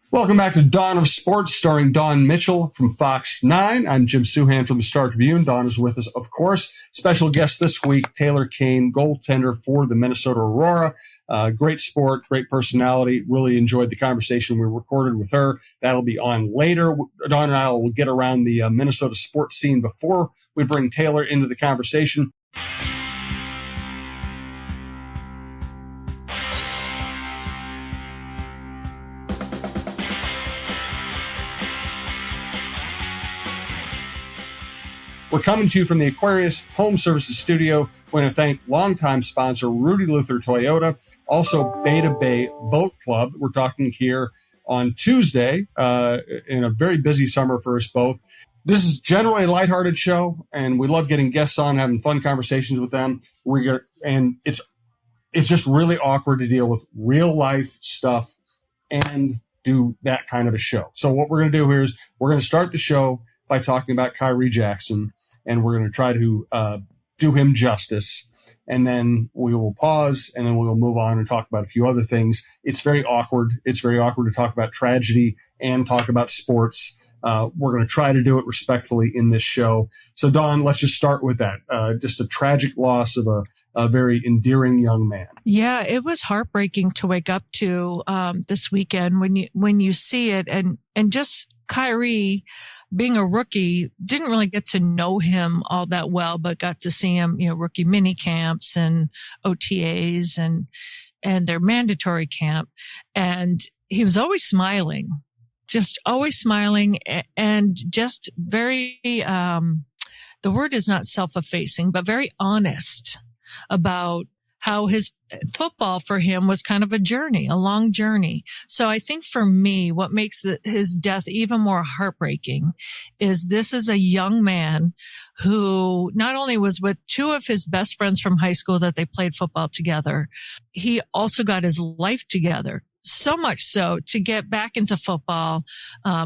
Welcome back to Dawn of Sports, starring Dawn Mitchell from Fox 9. I'm Jim Suhan from the Star Tribune. Dawn is with us, of course. Special guest this week, Taylor Kane, goaltender for the Minnesota Aurora. Great sport, great personality. Really enjoyed the conversation we recorded with her. That'll be on later. Dawn and I will get around the Minnesota sports scene before we bring Taylor into the conversation. We're coming to you from the Aquarius Home Services Studio. We want to thank longtime sponsor Rudy Luther Toyota, also Beta Bay Boat Club. We're talking here on Tuesday in a very busy summer for us both. This is generally a lighthearted show, and we love getting guests on, having fun conversations with them. And it's just really awkward to deal with real life stuff and do that kind of a show. So what we're going to do here is we're going to start the show by talking about Khyree Jackson, and we're going to try to do him justice. And then we will pause, and then we'll move on and talk about a few other things. It's very awkward. It's very awkward to talk about tragedy and talk about sports. We're going to try to do it respectfully in this show. So, Dawn, let's just start with that. Just a tragic loss of a very endearing young man. Yeah, it was heartbreaking to wake up to this weekend when you see it, and just Khyree, being a rookie, didn't really get to know him all that well, but got to see him, rookie mini camps and OTAs and their mandatory camp. And he was always smiling, and just very, the word is not self-effacing, but very honest about how his football for him was kind of a long journey. So I think for me, what makes his death even more heartbreaking is this is a young man who not only was with two of his best friends from high school that they played football together, he also got his life together. So much so to get back into football.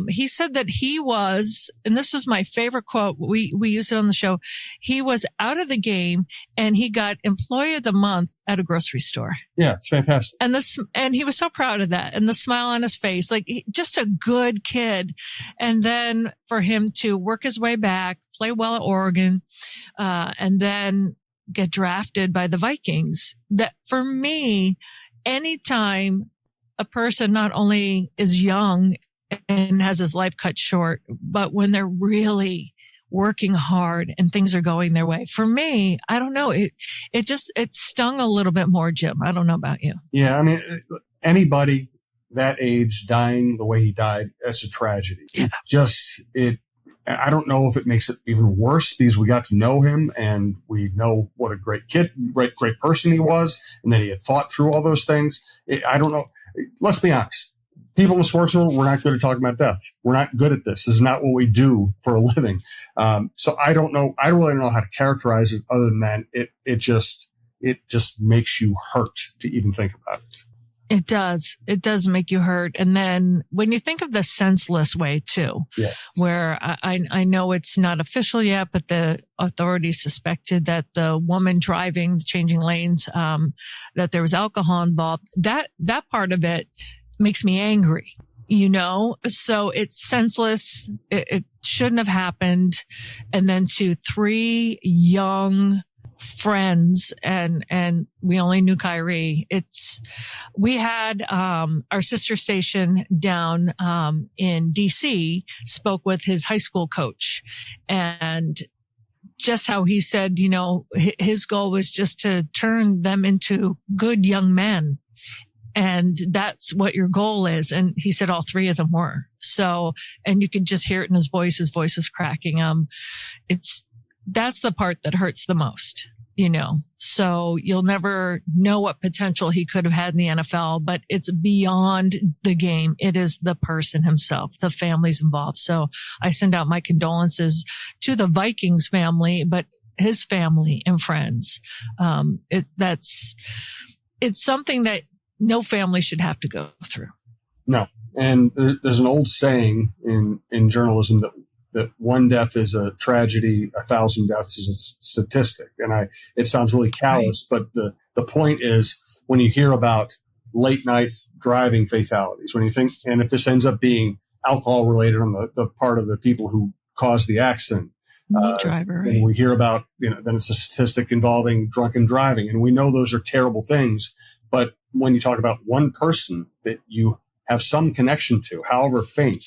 He said that he was, and this was my favorite quote, we used it on the show, he was out of the game and he got Employee of the Month at a grocery store. Yeah, it's fantastic. And he was so proud of that, and the smile on his face, like just a good kid. And then for him to work his way back, play well at Oregon, and then get drafted by the Vikings. That for me, anytime a person not only is young and has his life cut short, but when they're really working hard and things are going their way. For me, I don't know. It stung a little bit more, Jim. I don't know about you. Yeah. I mean, anybody that age dying the way he died, that's a tragedy. Yeah. I don't know if it makes it even worse because we got to know him and we know what a great kid, great person he was, and that he had fought through all those things. I don't know. Let's be honest. People in the sports world, we're not good at talking about death. We're not good at this. This is not what we do for a living. So I don't know. I really don't know how to characterize it other than that. It just makes you hurt to even think about it. It does. It does make you hurt. And then when you think of the senseless way too, yes, where I know it's not official yet, but the authorities suspected that the woman driving, changing lanes, that there was alcohol involved. That part of it makes me angry, so it's senseless. It shouldn't have happened. And then to three young friends and we only knew Khyree. We had our sister station down in DC spoke with his high school coach, and just how he said, his goal was just to turn them into good young men. And that's what your goal is. And he said all three of them were. So, and you could just hear it in his voice. His voice is cracking. That's the part that hurts the most, so you'll never know what potential he could have had in the NFL, but it's beyond the game. It is the person himself, the families involved. So I send out my condolences to the Vikings family, but his family and friends. It's something that no family should have to go through. No. And there's an old saying in journalism that one death is a tragedy, 1,000 deaths is a statistic. And it sounds really callous, right. But the point is when you hear about late night driving fatalities. When you think, and if this ends up being alcohol related on the part of the people who caused the accident, driver, right? And we hear about, then it's a statistic involving drunken driving. And we know those are terrible things. But when you talk about one person that you have some connection to, however faint,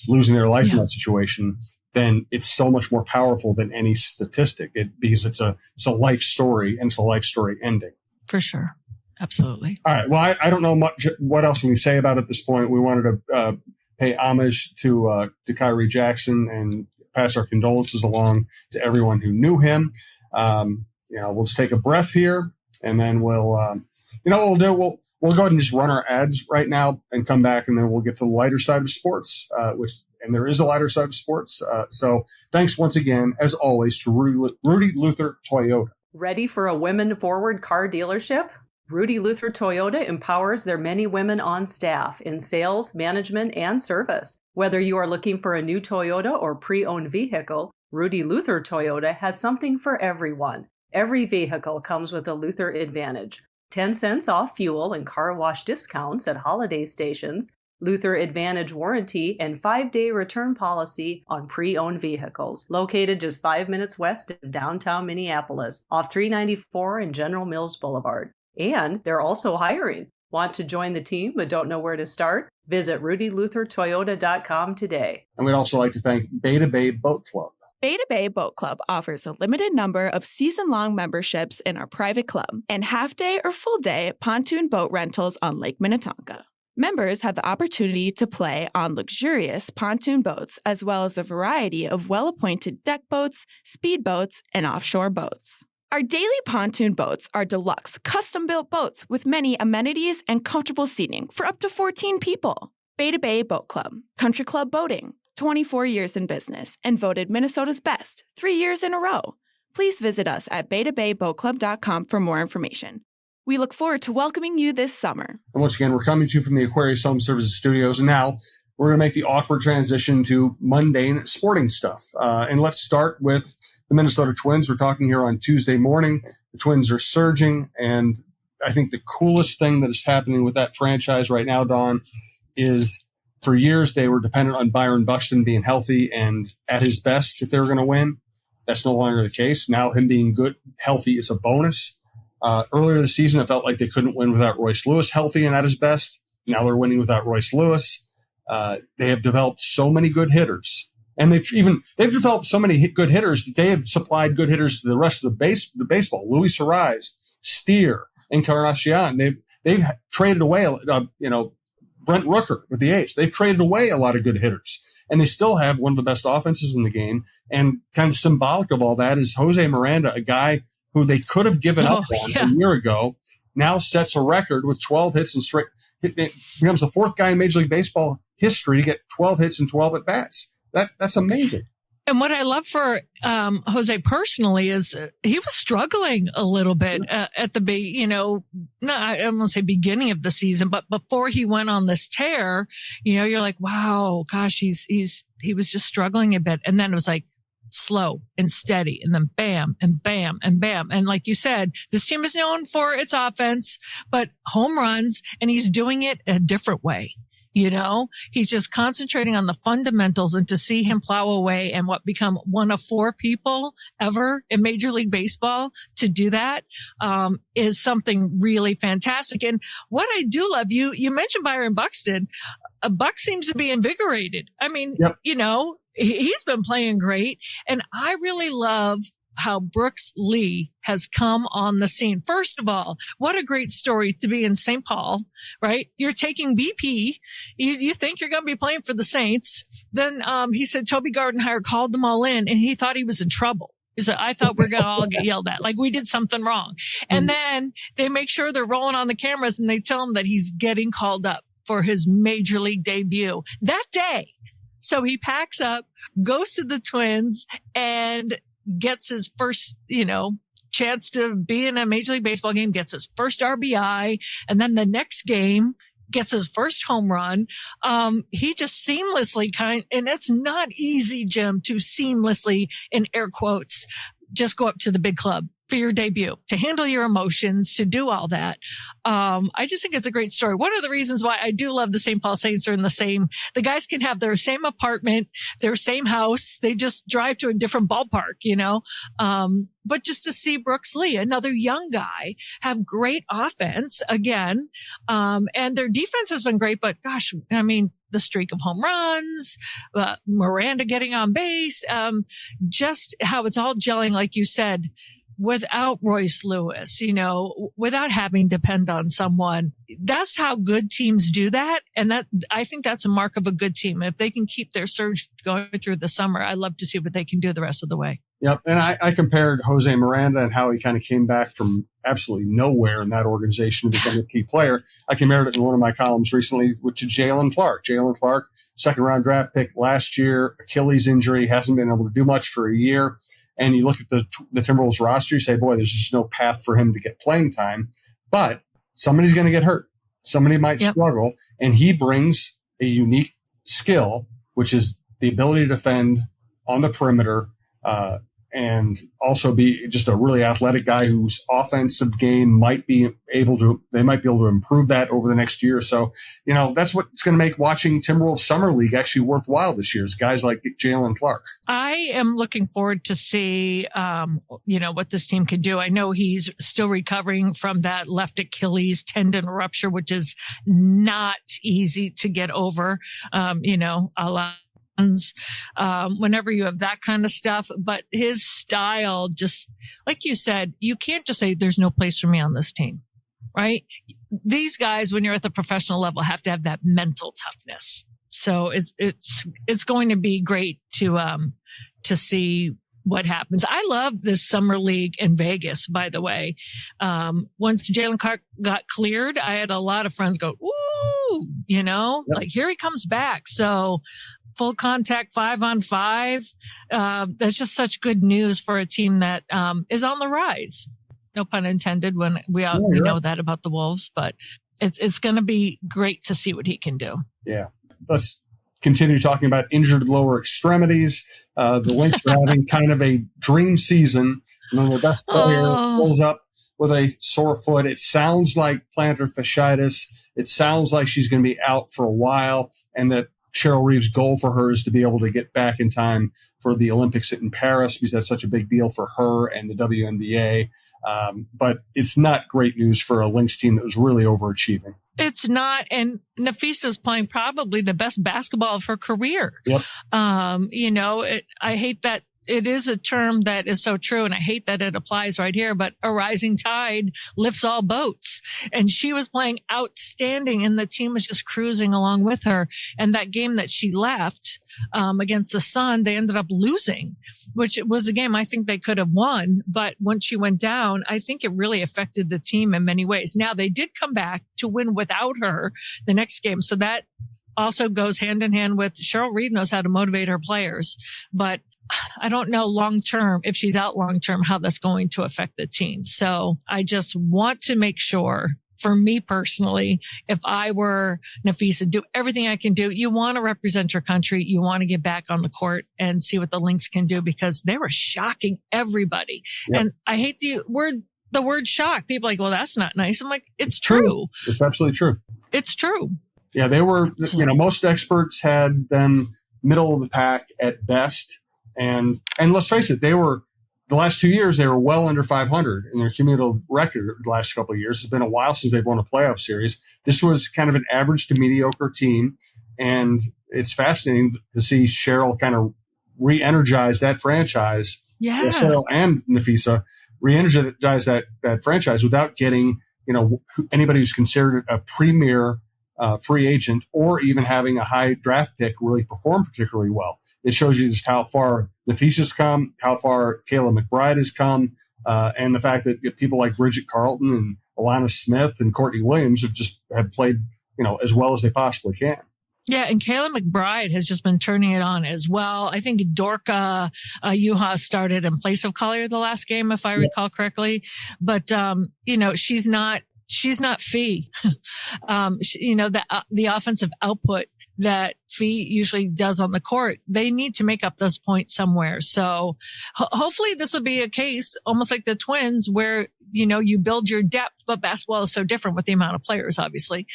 losing their life in that situation, then it's so much more powerful than any statistic because it's a life story, and it's a life story ending. For sure. Absolutely. All right. Well, I don't know much what else we can say about it at this point. We wanted to pay homage to Khyree Jackson and pass our condolences along to everyone who knew him. We'll just take a breath here, and then we'll, what we'll do? We'll go ahead and just run our ads right now and come back, and then we'll get to the lighter side of sports, and there is a lighter side of sports. So thanks once again, as always, to Rudy Luther Toyota. Ready for a women-forward car dealership? Rudy Luther Toyota empowers their many women on staff in sales, management, and service. Whether you are looking for a new Toyota or pre-owned vehicle, Rudy Luther Toyota has something for everyone. Every vehicle comes with a Luther Advantage. 10 cents off fuel and car wash discounts at holiday stations, Luther Advantage warranty, and 5-day return policy on pre-owned vehicles. Located just 5 minutes west of downtown Minneapolis, off 394 and General Mills Boulevard. And they're also hiring. Want to join the team but don't know where to start? Visit rudyluthertoyota.com today. And we'd also like to thank Beta Bay Boat Club. Beta Bay Boat Club offers a limited number of season-long memberships in our private club and half-day or full-day pontoon boat rentals on Lake Minnetonka. Members have the opportunity to play on luxurious pontoon boats as well as a variety of well-appointed deck boats, speedboats, and offshore boats. Our daily pontoon boats are deluxe, custom-built boats with many amenities and comfortable seating for up to 14 people. Beta Bay Boat Club, Country Club Boating, 24 years in business and voted Minnesota's best 3 years in a row. Please visit us at betabayboatclub.com for more information. We look forward to welcoming you this summer. And once again, we're coming to you from the Aquarius Home Services Studios. And now we're going to make the awkward transition to mundane sporting stuff. And let's start with the Minnesota Twins. We're talking here on Tuesday morning. The Twins are surging. And I think the coolest thing that is happening with that franchise right now, Dawn, is for years they were dependent on Byron Buxton being healthy and at his best if they were going to win. That's no longer the case. Now him being good, healthy is a bonus. Earlier this season, it felt like they couldn't win without Royce Lewis healthy and at his best. Now they're winning without Royce Lewis. They have developed so many good hitters. And they've developed so many good hitters that they have supplied good hitters to the rest of the baseball. Luis Arraez, Steer, Encarnacion. They've traded away, Brent Rooker with the A's. They've traded away a lot of good hitters. And they still have one of the best offenses in the game. And kind of symbolic of all that is Jose Miranda, a guy who they could have given up on a year ago, now sets a record with 12 hits and straight. Becomes the fourth guy in Major League Baseball history to get 12 hits and 12 at bats. That's amazing. And what I love for Jose personally is he was struggling a little bit at the I don't want to say beginning of the season, but before he went on this tear, you're like, wow, gosh, he was just struggling a bit, and then it was like slow and steady, and then bam and bam and bam. And like you said, this team is known for its offense, but home runs, and he's doing it a different way. He's just concentrating on the fundamentals, and to see him plow away and become one of 4 people ever in Major League Baseball to do that, is something really fantastic. And what I do love, you mentioned Byron Buxton. Buck seems to be invigorated. I mean, yep. He's been playing great. And I really love how Brooks Lee has come on the scene. First of all, what a great story to be in St. Paul, right? You're taking BP. You think you're going to be playing for the Saints. Then he said Toby Gardenhire called them all in, and he thought he was in trouble. He said, I thought we're going to all get yelled at, like we did something wrong. And then they make sure they're rolling on the cameras, and they tell him that he's getting called up for his Major League debut that day. So he packs up, goes to the Twins, and gets his first, chance to be in a Major League Baseball game, gets his first RBI, and then the next game gets his first home run. He just seamlessly and it's not easy, Jim, to seamlessly, in air quotes, just go up to the big club for your debut, to handle your emotions, to do all that. I just think it's a great story. One of the reasons why I do love the St. Paul Saints are the guys can have their same apartment, their same house. They just drive to a different ballpark, but just to see Brooks Lee, another young guy, have great offense again. And their defense has been great, but gosh, I mean, the streak of home runs, Miranda getting on base, just how it's all gelling, like you said, without Royce Lewis, without having to depend on someone. That's how good teams do that. And I think that's a mark of a good team. If they can keep their surge going through the summer, I'd love to see what they can do the rest of the way. Yep. And I compared Jose Miranda and how he kind of came back from absolutely nowhere in that organization to become a key player. I compared it in one of my columns recently to Jalen Clark. Jalen Clark, second-round draft pick last year, Achilles injury, hasn't been able to do much for a year. And you look at the Timberwolves roster, you say, boy, there's just no path for him to get playing time. But somebody's going to get hurt. Somebody might struggle. And he brings a unique skill, which is the ability to defend on the perimeter, and also be just a really athletic guy whose offensive game might be able to improve that over the next year or so. That's what's going to make watching Timberwolves Summer League actually worthwhile this year, is guys like Jalen Clark. I am looking forward to see, what this team can do. I know he's still recovering from that left Achilles tendon rupture, which is not easy to get over, a lot. Whenever you have that kind of stuff, but his style, just like you said, you can't just say there's no place for me on this team, right? These guys, when you're at the professional level, have to have that mental toughness. So it's going to be great to see what happens. I love this summer league in Vegas, by the way. Once Jalen Clark got cleared, I had a lot of friends go, ooh, like here he comes back. So full contact 5-on-5. That's just such good news for a team that is on the rise. No pun intended when we know that about the Wolves, but it's going to be great to see what he can do. Yeah. Let's continue talking about injured lower extremities. The Lynx are having kind of a dream season. And then the best player pulls up with a sore foot. It sounds like plantar fasciitis. It sounds like she's going to be out for a while, and that Cheryl Reeves' goal for her is to be able to get back in time for the Olympics in Paris, because that's such a big deal for her and the WNBA. But it's not great news for a Lynx team that was really overachieving. It's not. And Nafisa's playing probably the best basketball of her career. Yep. I hate that. It is a term that is so true, and I hate that it applies right here, but a rising tide lifts all boats. And she was playing outstanding, and the team was just cruising along with her. And that game that she left against the Sun, they ended up losing, which was a game I think they could have won. But once she went down, I think it really affected the team in many ways. Now, they did come back to win without her the next game. So that also goes hand in hand with Cheryl Reeve knows how to motivate her players. But I don't know long-term, if she's out long-term, how that's going to affect the team. So I just want to make sure, for me personally, if I were Nafisa, do everything I can do. You want to represent your country. You want to get back on the court and see what the Lynx can do, because they were shocking everybody. Yep. And I hate the word shock. People are like, well, that's not nice. I'm like, it's true. It's absolutely true. It's true. Yeah, they were, most experts had them middle of the pack at best. And let's face it, the last 2 years, they were well under 500 in their cumulative record the last couple of years. It's been a while since they've won a playoff series. This was kind of an average to mediocre team. And it's fascinating to see Cheryl kind of re-energize that franchise. Yeah. Cheryl and Nafisa re-energize that franchise without getting, anybody who's considered a premier free agent or even having a high draft pick really perform particularly well. It shows you just how far Nafisa's come, how far Kayla McBride has come, and the fact that people like Bridget Carlton and Alana Smith and Courtney Williams have played, as well as they possibly can. Yeah, and Kayla McBride has just been turning it on as well. I think Dorka Yuha started in place of Collier the last game, if I recall correctly. But, she's not she's not Fee. The offensive output that Fee usually does on the court, they need to make up those points somewhere. So hopefully this will be a case almost like the Twins where, you build your depth, but basketball is so different with the amount of players, obviously,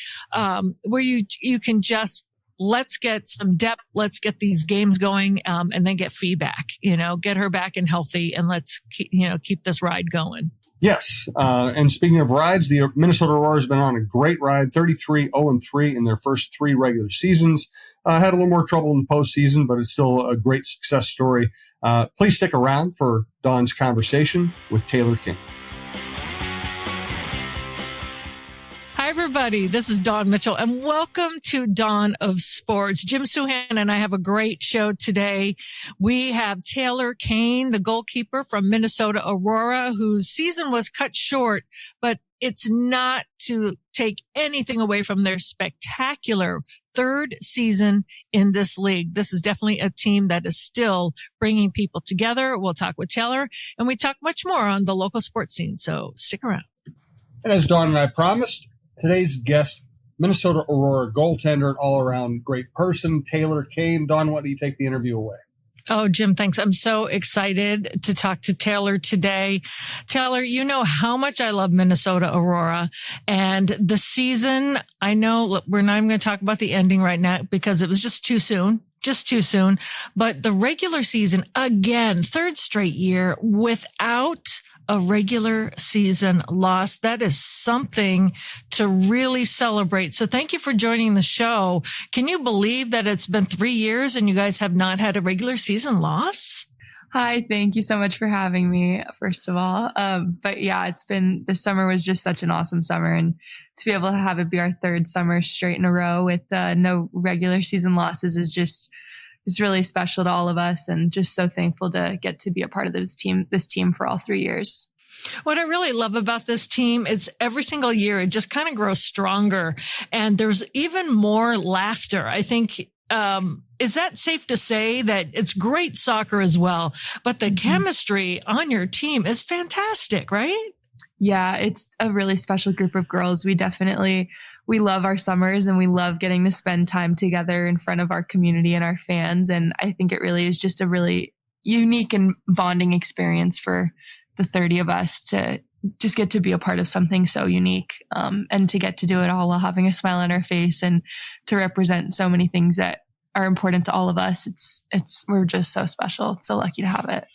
where you can just, let's get some depth. Let's get these games going, and then get feedback, get her back and healthy, and let's keep this ride going. Yes. And speaking of rides, the Minnesota Aurora has been on a great ride, 33-0-3 in their first 3 regular seasons. Had a little more trouble in the postseason, but it's still a great success story. Please stick around for Dawn's conversation with Taylor King. Hi, everybody. This is Dawn Mitchell, and welcome to Dawn of Sports. Jim Suhan and I have a great show today. We have Taylor Kane, the goalkeeper from Minnesota Aurora, whose season was cut short, but it's not to take anything away from their spectacular 3rd season in this league. This is definitely a team that is still bringing people together. We'll talk with Taylor, and we talk much more on the local sports scene, so stick around. And as Dawn and I promised, today's guest, Minnesota Aurora goaltender and all-around great person, Taylor Kane. Dawn, why don't you take the interview away? Oh, Jim, thanks. I'm so excited to talk to Taylor today. Taylor, you know how much I love Minnesota Aurora. And the season, I know we're not even going to talk about the ending right now because it was just too soon. But the regular season, again, 3rd straight year without a regular season loss. That is something to really celebrate. So thank you for joining the show. Can you believe that it's been 3 years and you guys have not had a regular season loss? Hi, thank you so much for having me, first of all. But yeah, this summer was just such an awesome summer, and to be able to have it be our 3rd summer straight in a row with no regular season losses is really special to all of us, and just so thankful to get to be a part of this team for all 3 years. What I really love about this team is every single year it just kind of grows stronger, and there's even more laughter. I think, is that safe to say that it's great soccer as well, but the chemistry on your team is fantastic, right? Yeah, it's a really special group of girls. We love our summers, and we love getting to spend time together in front of our community and our fans. And I think it really is just a really unique and bonding experience for the 30 of us to just get to be a part of something so unique, and to get to do it all while having a smile on our face and to represent so many things that are important to all of us. We're just so special. So lucky to have it.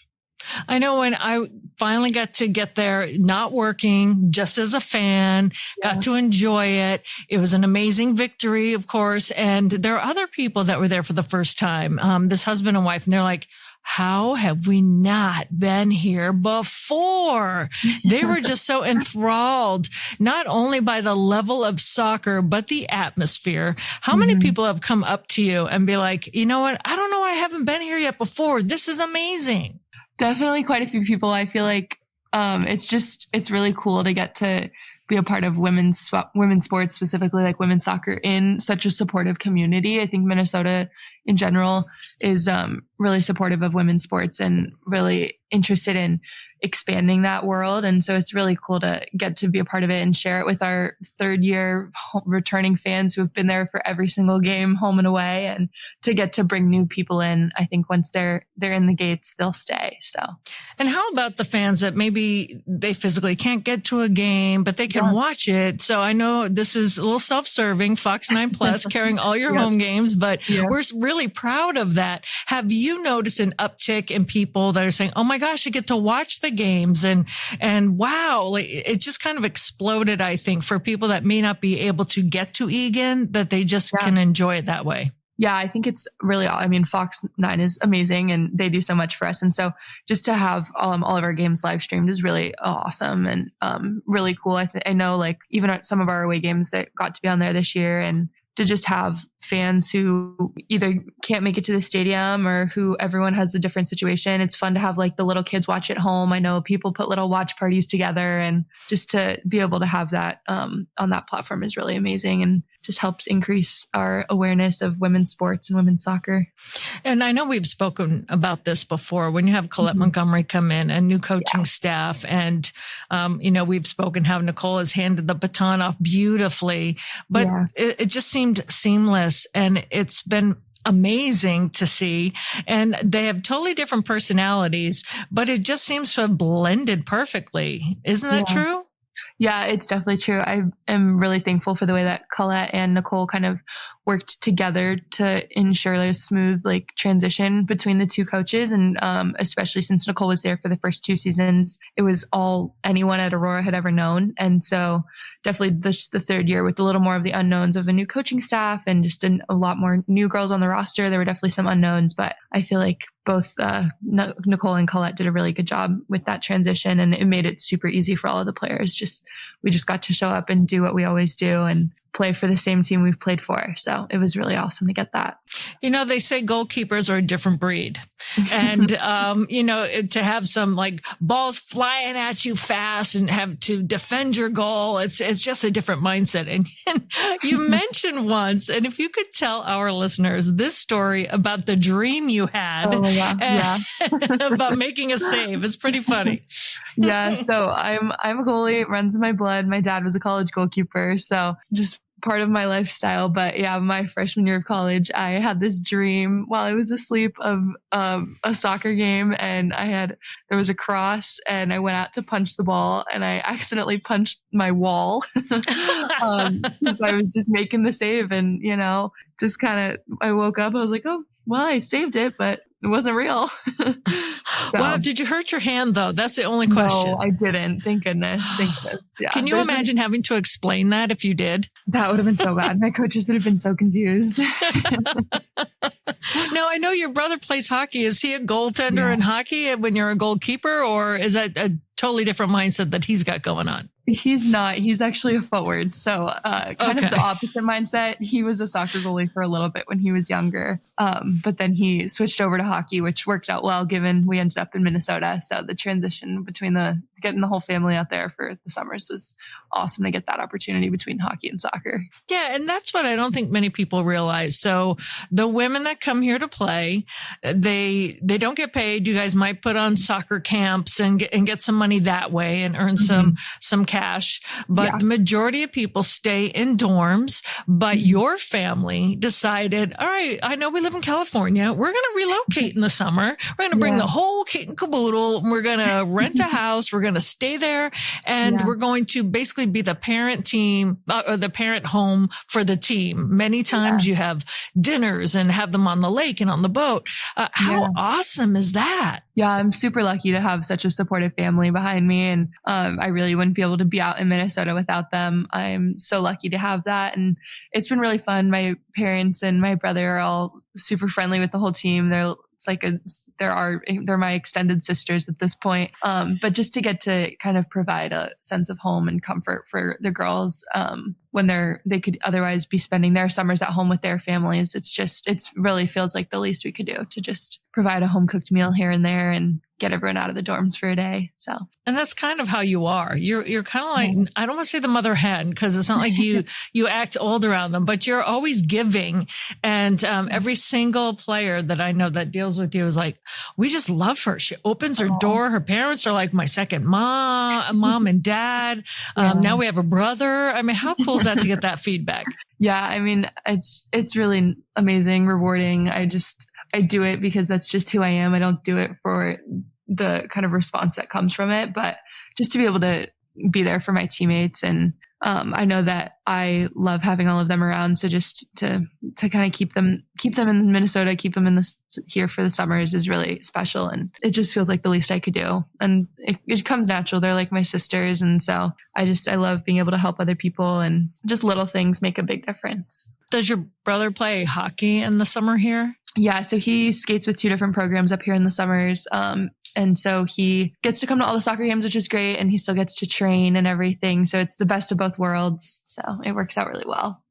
I know when I finally got to get there, not working, just as a fan, got to enjoy it. It was an amazing victory, of course. And there are other people that were there for the first time, this husband and wife, and they're like, how have we not been here before? They were just so enthralled, not only by the level of soccer, but the atmosphere. How many people have come up to you and be like, you know what? I don't know. I haven't been here yet before. This is amazing. Definitely quite a few people. I feel like it's really cool to get to be a part of women's sports, specifically like women's soccer, in such a supportive community. I think Minnesota in general is really supportive of women's sports and really interested in expanding that world. And so it's really cool to get to be a part of it and share it with our 3rd year returning fans who have been there for every single game, home and away, and to get to bring new people in. I think once they're in the gates, they'll stay. So, and how about the fans that maybe they physically can't get to a game, but they can watch it? So I know this is a little self-serving, Fox 9 Plus, carrying all your home games, but we're really proud of that. Have you noticed an uptick in people that are saying, oh my gosh, I get to watch the games, and wow, like it just kind of exploded, I think, for people that may not be able to get to Egan, that they just can enjoy it that way. Yeah, I think it's really, Fox 9 is amazing and they do so much for us. And so just to have all of our games live streamed is really awesome and really cool. I know like even at some of our away games that got to be on there this year, and to just have fans who either can't make it to the stadium or who everyone has a different situation. It's fun to have like the little kids watch at home. I know people put little watch parties together, and just to be able to have that on that platform is really amazing and just helps increase our awareness of women's sports and women's soccer. And I know we've spoken about this before when you have Colette Montgomery come in and new coaching staff. And, we've spoken how Nicole has handed the baton off beautifully, but it just seemed seamless, and it's been amazing to see. And they have totally different personalities, but it just seems to have blended perfectly. Isn't that true? Yeah, it's definitely true. I am really thankful for the way that Colette and Nicole kind of worked together to ensure a smooth transition between the two coaches. And especially since Nicole was there for the first 2 seasons, it was all anyone at Aurora had ever known. And so definitely the third year with a little more of the unknowns of a new coaching staff and just a lot more new girls on the roster, there were definitely some unknowns, but I feel like both Nicole and Colette did a really good job with that transition, and it made it super easy for all of the players. We just got to show up and do what we always do and play for the same team we've played for. So it was really awesome to get that. They say goalkeepers are a different breed. And, to have some balls flying at you fast and have to defend your goal, it's just a different mindset. And you mentioned once, and if you could tell our listeners this story about the dream you had about making a save, it's pretty funny. Yeah. So I'm a goalie. It runs in my blood. My dad was a college goalkeeper. So just part of my lifestyle. But yeah, my freshman year of college, I had this dream while I was asleep of a soccer game, and there was a cross, and I went out to punch the ball, and I accidentally punched my wall because I was just making the save, and just kind of I woke up, I was like, oh well, I saved it, but it wasn't real. Wow. Did you hurt your hand though? That's the only question. No, I didn't. Thank goodness. Yeah. Can you imagine having to explain that if you did? That would have been so bad. My coaches would have been so confused. Now, I know your brother plays hockey. Is he a goaltender in hockey when you're a goalkeeper, or is that a totally different mindset that he's got going on? He's not. He's actually a forward. So kind of the opposite mindset. He was a soccer goalie for a little bit when he was younger. But then he switched over to hockey, which worked out well given we ended up in Minnesota. So the transition between getting the whole family out there for the summers was awesome to get that opportunity between hockey and soccer. Yeah. And that's what I don't think many people realize. So the women that come here to play, they don't get paid. You guys might put on soccer camps and get some money that way and earn some cash, but the majority of people stay in dorms. But your family decided, all right, I know we live in California. We're going to relocate in the summer. We're going to bring the whole kit and caboodle. We're going to rent a house. We're going to stay there, and we're going to basically be the parent team or the parent home for the team. Many times you have dinners and have them on the lake and on the boat. How awesome is that? Yeah, I'm super lucky to have such a supportive family behind me, and I really wouldn't be able to be out in Minnesota without them. I'm so lucky to have that, and it's been really fun. My parents and my brother are all super friendly with the whole team. They're my extended sisters at this point. But just to get to kind of provide a sense of home and comfort for the girls, when they could otherwise be spending their summers at home with their families. It really feels like the least we could do to just provide a home cooked meal here and there and get everyone out of the dorms for a day. So, and that's kind of how you are. You're kind of like, I don't want to say the mother hen, because it's not like you act old around them, but you're always giving. And every single player that I know that deals with you is like, we just love her. She opens her door. Her parents are like my second mom and dad. Now we have a brother. I mean, how cool is that to get that feedback? Yeah. I mean, it's really amazing, rewarding. I do it because that's just who I am. I don't do it for the kind of response that comes from it, but just to be able to be there for my teammates. And I know that I love having all of them around. So just to kind of keep them in Minnesota, keep them here for the summers is really special. And it just feels like the least I could do. And it comes natural. They're like my sisters. And so I love being able to help other people, and just little things make a big difference. Does your brother play hockey in the summer here? Yeah, so he skates with 2 different programs up here in the summers. And so he gets to come to all the soccer games, which is great. And he still gets to train and everything. So it's the best of both worlds. So it works out really well.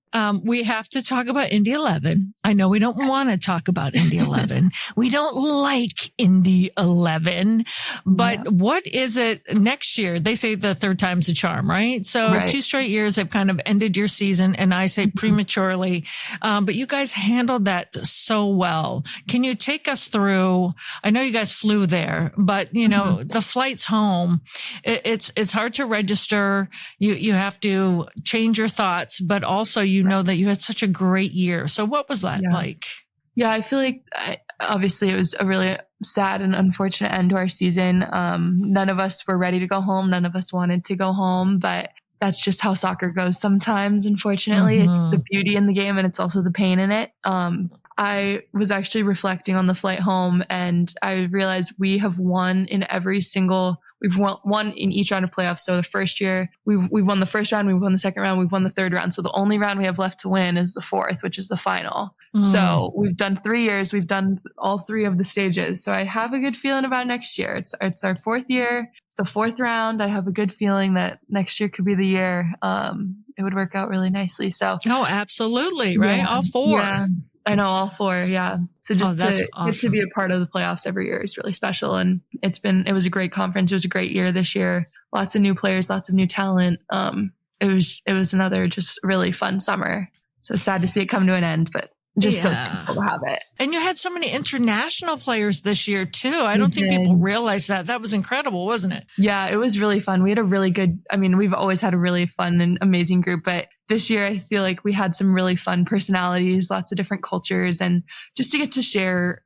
We have to talk about Indy 11. I know we don't want to talk about Indy 11. We don't like Indy 11, but what is it next year? They say the third time's a charm, right? So 2 straight years have kind of ended your season, and I say prematurely. But you guys handled that so well. Can you take us through? I know you guys flew there, but you know, the flights home, it's hard to register. You have to change your thoughts, but also you know that you had such a great year. So what was that like? Yeah, I feel like obviously it was a really sad and unfortunate end to our season. None of us were ready to go home. None of us wanted to go home, but that's just how soccer goes sometimes. Unfortunately, it's the beauty in the game and it's also the pain in it. I was actually reflecting on the flight home and I realized we have won in we've won in each round of playoffs. So the first year we've won the first round, we've won the second round, we've won the third round. So the only round we have left to win is the fourth, which is the final. So we've done 3 years. We've done all 3 of the stages. So I have a good feeling about next year. It's our 4th year. It's the 4th round. I have a good feeling that next year could be the year. It would work out really nicely. So. Oh, absolutely. Right. Yeah, All 4. Yeah. I know, all 4. Yeah. So just to be a part of the playoffs every year is really special. And it was a great conference. It was a great year this year. Lots of new players, lots of new talent. It was another just really fun summer. So sad to see it come to an end, but just so thankful to have it. And you had so many international players this year too. I don't think people realize that. That was incredible, wasn't it? Yeah, it was really fun. We had we've always had a really fun and amazing group, but this year, I feel like we had some really fun personalities, lots of different cultures, and just to get to share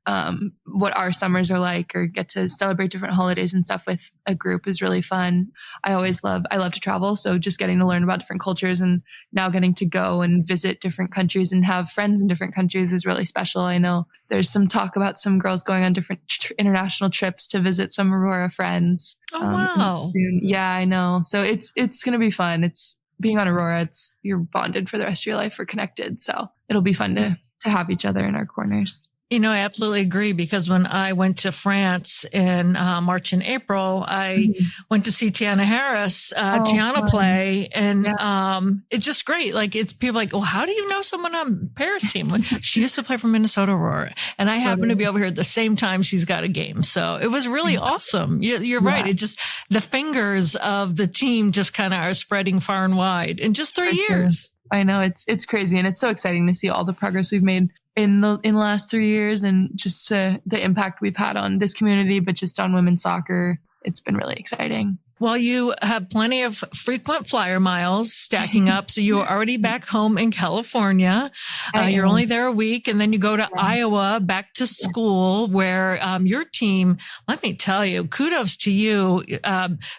what our summers are like or get to celebrate different holidays and stuff with a group is really fun. I love to travel. So just getting to learn about different cultures and now getting to go and visit different countries and have friends in different countries is really special. I know there's some talk about some girls going on different international trips to visit some Aurora friends. Oh, wow. Soon. Yeah, I know. So it's going to be fun. Being on Aurora, you're bonded for the rest of your life. We're connected. So it'll be fun to have each other in our corners. You know, I absolutely agree because when I went to France in March and April, I went to see Tiana Harris, Tiana play. And it's just great. Like it's people like, well, how do you know someone on Paris team? She used to play for Minnesota Aurora. And I happened to be over here at the same time she's got a game. So it was really awesome. You're right. It just, the fingers of the team just kind of are spreading far and wide in just 3 years. I know it's crazy. And it's so exciting to see all the progress we've made in the last 3 years and just the impact we've had on this community, but just on women's soccer. It's been really exciting. Well, you have plenty of frequent flyer miles stacking up. So you're already back home in California. You're only there a week and then you go to Iowa back to school where, your team, let me tell you, kudos to you.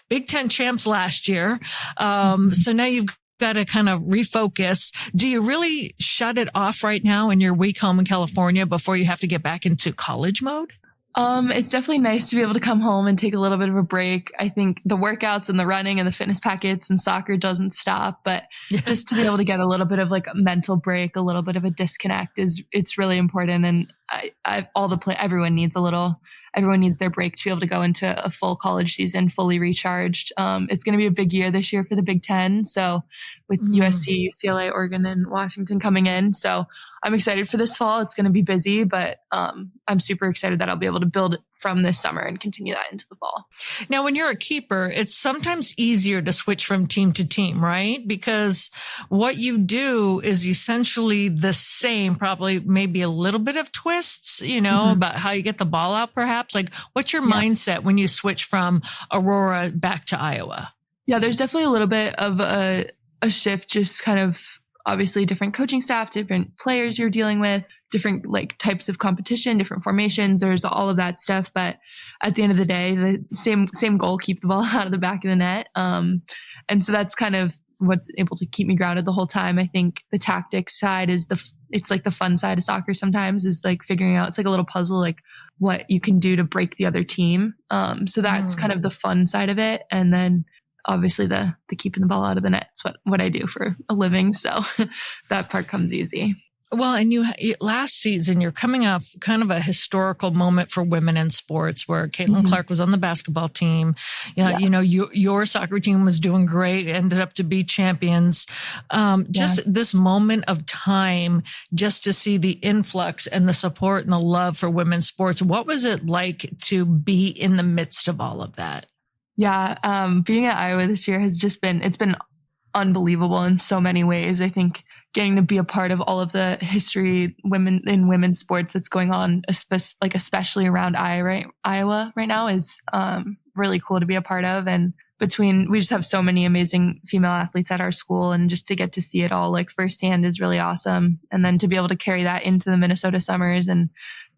Big Ten champs last year. So now you've got to kind of refocus. Do you really shut it off right now in your week home in California before you have to get back into college mode? It's definitely nice to be able to come home and take a little bit of a break. I think the workouts and the running and the fitness packets and soccer doesn't stop, but just to be able to get a little bit of like a mental break, a little bit of a disconnect it's really important. And everyone needs their break to be able to go into a full college season, fully recharged. It's going to be a big year this year for the Big Ten. So with USC, UCLA, Oregon, and Washington coming in. So I'm excited for this fall. It's going to be busy, but I'm super excited that I'll be able to build from this summer and continue that into the fall. Now, when you're a keeper, it's sometimes easier to switch from team to team, right? Because what you do is essentially the same, probably maybe a little bit of twists, about how you get the ball out perhaps. Like what's your mindset when you switch from Aurora back to Iowa? Yeah, there's definitely a little bit of a shift, just kind of obviously different coaching staff, different players you're dealing with, different like types of competition, different formations. There's all of that stuff. But at the end of the day, the same goal, keep the ball out of the back of the net. And so that's kind of what's able to keep me grounded the whole time. I think the tactics side is it's like the fun side of soccer sometimes is like figuring out, it's like a little puzzle, like what you can do to break the other team. So that's kind of the fun side of it. And then obviously the keeping the ball out of the net is what I do for a living. So that part comes easy. Well, and last season, you're coming off kind of a historical moment for women in sports where Caitlin Clark was on the basketball team. Your soccer team was doing great, ended up to be champions. Just this moment of time, just to see the influx and the support and the love for women's sports. What was it like to be in the midst of all of that? Yeah. Being at Iowa this year it's been unbelievable in so many ways. I think getting to be a part of all of the history women's sports that's going on, especially around Iowa right now is really cool to be a part of. And we just have so many amazing female athletes at our school, and just to get to see it all like firsthand is really awesome. And then to be able to carry that into the Minnesota Summers and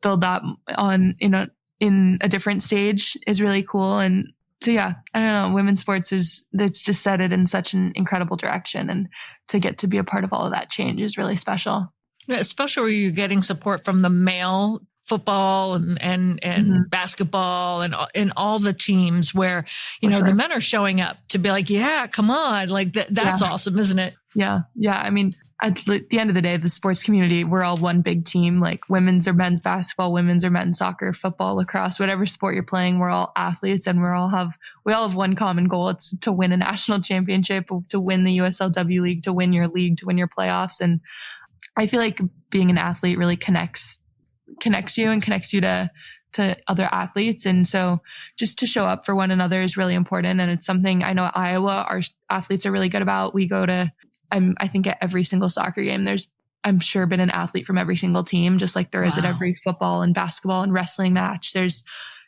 build that on, in a different stage is really cool. And so, yeah, I don't know, women's sports it's just set it in such an incredible direction, and to get to be a part of all of that change is really special. Yeah, especially where you're getting support from the male football and basketball and all the teams where, the men are showing up to be like, yeah, come on. Like that's awesome, isn't it? Yeah. Yeah. I mean, at the end of the day, the sports community, we're all one big team, like women's or men's basketball, women's or men's soccer, football, lacrosse, whatever sport you're playing, we're all athletes, and we all have one common goal. It's to win a national championship, to win the USLW league, to win your league, to win your playoffs. And I feel like being an athlete really connects you and connects you to other athletes. And so just to show up for one another is really important. And it's something I know at Iowa, our athletes are really good about. We go to, I think at every single soccer game, I'm sure been an athlete from every single team, just like there is at every football and basketball and wrestling match. There's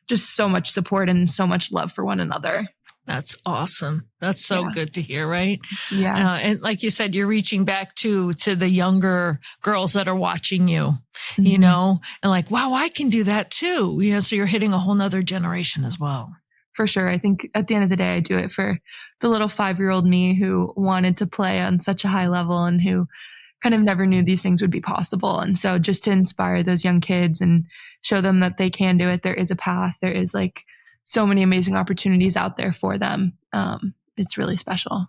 just so much support and so much love for one another. That's awesome. That's so good to hear, right? Yeah. And like you said, you're reaching back to the younger girls that are watching you, and like, wow, I can do that too. So you're hitting a whole nother generation as well. For sure. I think at the end of the day, I do it for the little 5-year-old me who wanted to play on such a high level and who kind of never knew these things would be possible. And so just to inspire those young kids and show them that they can do it, there is a path. There is like so many amazing opportunities out there for them. It's really special.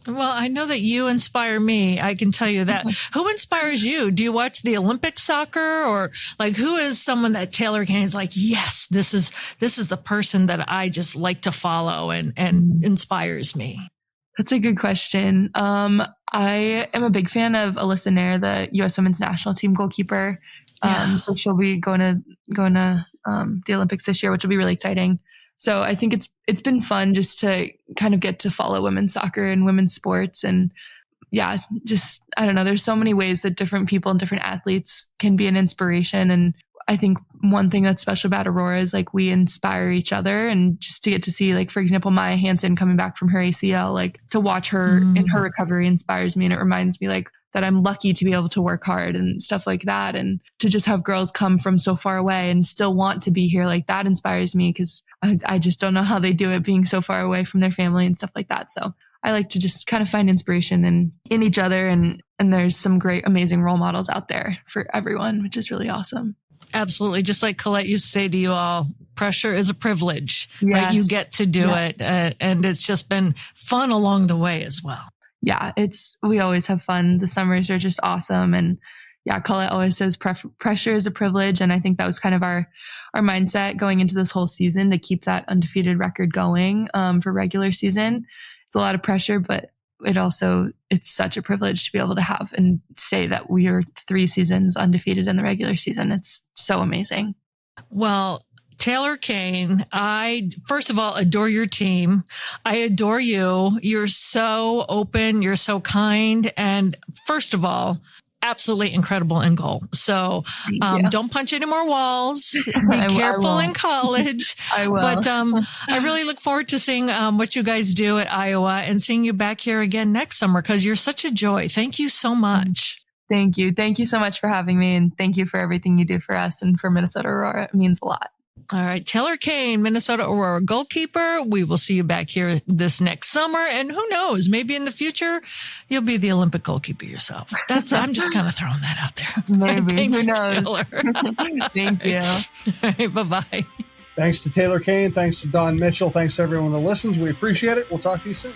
Well, I know that you inspire me. I can tell you that. Who inspires you? Do you watch the Olympic soccer, or like who is someone that Taylor Kane is like, yes, this is the person that I just like to follow and inspires me? That's a good question. I am a big fan of Alyssa Nair, the U.S. Women's National Team goalkeeper. So she'll be going to the Olympics this year, which will be really exciting. So I think it's been fun just to kind of get to follow women's soccer and women's sports. And yeah, just, I don't know, there's so many ways that different people and different athletes can be an inspiration. And I think one thing that's special about Aurora is like we inspire each other, and just to get to see, like, for example, Maya Hansen coming back from her ACL, like to watch her in her recovery inspires me. And it reminds me like that I'm lucky to be able to work hard and stuff like that. And to just have girls come from so far away and still want to be here, like that inspires me, because I just don't know how they do it being so far away from their family and stuff like that. So I like to just kind of find inspiration in each other. And there's some great, amazing role models out there for everyone, which is really awesome. Absolutely. Just like Colette used to say to you all, pressure is a privilege, yes. right? You get to do it. And it's just been fun along the way as well. Yeah, we always have fun. The summers are just awesome. And yeah, Colette always says pressure is a privilege. And I think that was kind of our mindset going into this whole season, to keep that undefeated record going for regular season. It's a lot of pressure, but it's such a privilege to be able to have and say that we are 3 seasons undefeated in the regular season. It's so amazing. Well, Taylor Kane, I, first of all, adore your team. I adore you. You're so open. You're so kind. And first of all, absolutely incredible in goal. So don't punch any more walls. Be careful in college. I will. But I really look forward to seeing what you guys do at Iowa and seeing you back here again next summer, because you're such a joy. Thank you so much. Thank you. Thank you so much for having me. And thank you for everything you do for us and for Minnesota Aurora. It means a lot. All right. Taylor Kane, Minnesota Aurora goalkeeper. We will see you back here this next summer. And who knows, maybe in the future, you'll be the Olympic goalkeeper yourself. I'm just kind of throwing that out there. Maybe. Thanks, who knows? Thank you. All right. Bye-bye. Thanks to Taylor Kane. Thanks to Don Mitchell. Thanks to everyone who listens. We appreciate it. We'll talk to you soon.